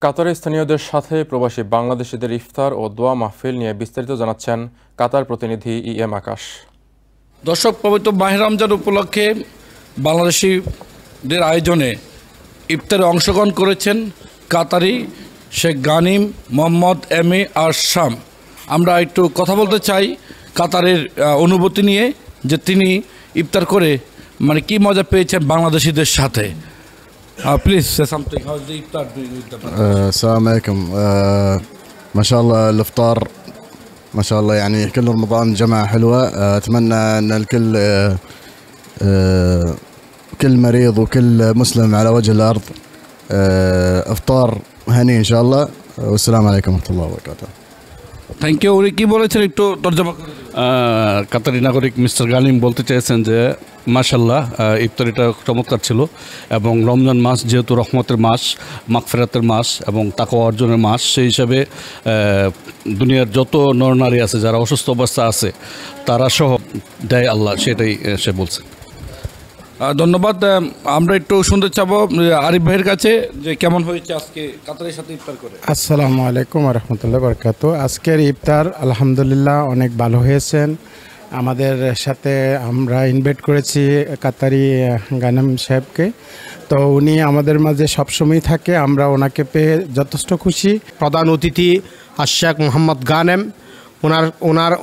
কাতারের স্থানীয়দের সাথে প্রবাসী বাংলাদেশিদের ইফতার ও দোয়া মাহফিল নিয়ে বিস্তারিত জানাচ্ছেন কাতার প্রতিনিধি EM আকাশ। দর্শক, পবিত্র মাহে রমজান উপলক্ষে বাংলাদেশিদের আয়োজনে ইফতারে অংশগ্রহণ করেছেন কাতারি শেখ গানিম মোহাম্মদ এম.এ. আর শাম। আমরা একটু কথা বলতে চাই কাতারের অনুভূতি নিয়ে, যে তিনি ইফতার করে কি মজা পেয়েছেন বাংলাদেশিদের সাথে। Please say something. How is the iftar doing with the السلام عليكم. ما شاء الله الافطار ما شاء الله، يعني كل رمضان جمعة حلوة. اتمنى ان الكل كل مريض وكل مسلم على وجه الارض افطار هني ان شاء الله. والسلام عليكم ورحمة الله وبركاته. Thank you. উনি কী বলেছেন একটু তর্জমা করে। কাতারি নাগরিক মিস্টার গানিম বলতে চেয়েছেন যে মাশাল্লাহ ইফতারিটা চমৎকার ছিল, এবং রমজান মাস যেহেতু রহমতের মাস, মাগফিরাতের মাস এবং তাকওয়া অর্জনের মাস, সেই হিসাবে দুনিয়ার যত নরনারী আছে যারা অসুস্থ অবস্থা আছে তারা সহ দেয় আল্লাহ, সেটাই সে বলছে। ধন্যবাদ। আমরা একটু শুনতে চাবো আরিফ ভাইয়ের কাছে যে কেমন হয়েছে আজকে কাতারের সাথে ইফতার করে। আসসালামু আলাইকুম রহমতুল্লাহ বরকাতুহ। আজকের ইফতার আলহামদুলিল্লাহ অনেক ভালো হয়েছেন। আমাদের সাথে আমরা ইনভাইট করেছি কাতারি গানিম সাহেবকে, তো উনি আমাদের মাঝে সবসময় থাকে, আমরা ওনাকে পেয়ে যথেষ্ট খুশি। প্রধান অতিথি শেখ মোহাম্মদ গানেম,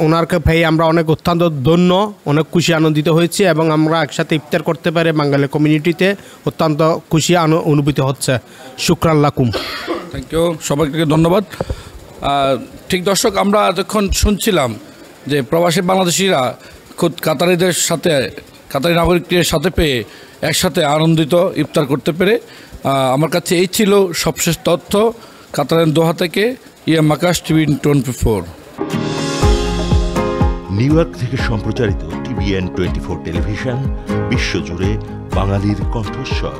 ওনারকে পেয়ে আমরা অনেক অত্যন্ত ধন্য, অনেক খুশি আনন্দিত হয়েছি, এবং আমরা একসাথে ইফতার করতে পারে বাঙালি কমিউনিটিতে অত্যন্ত খুশি অনুভূতি হচ্ছে। শুকরান লাকুম। থ্যাংক ইউ, সবাইকে ধন্যবাদ। ঠিক দর্শক, আমরা যখন শুনছিলাম যে প্রবাসী বাংলাদেশিরা খুদ কাতারিদের সাথে, কাতারি নাগরিকদের সাথে পেয়ে একসাথে আনন্দিত ইফতার করতে পেরে, আমার কাছে এই ছিল সবশেষ তথ্য কাতারের দোহা থেকে। EM আকাশ, TVN 24। নিউ ইয়র্ক থেকে সম্প্রচারিত TVN 24 টেলিভিশন বিশ্বজুড়ে বাঙালির কণ্ঠস্বর।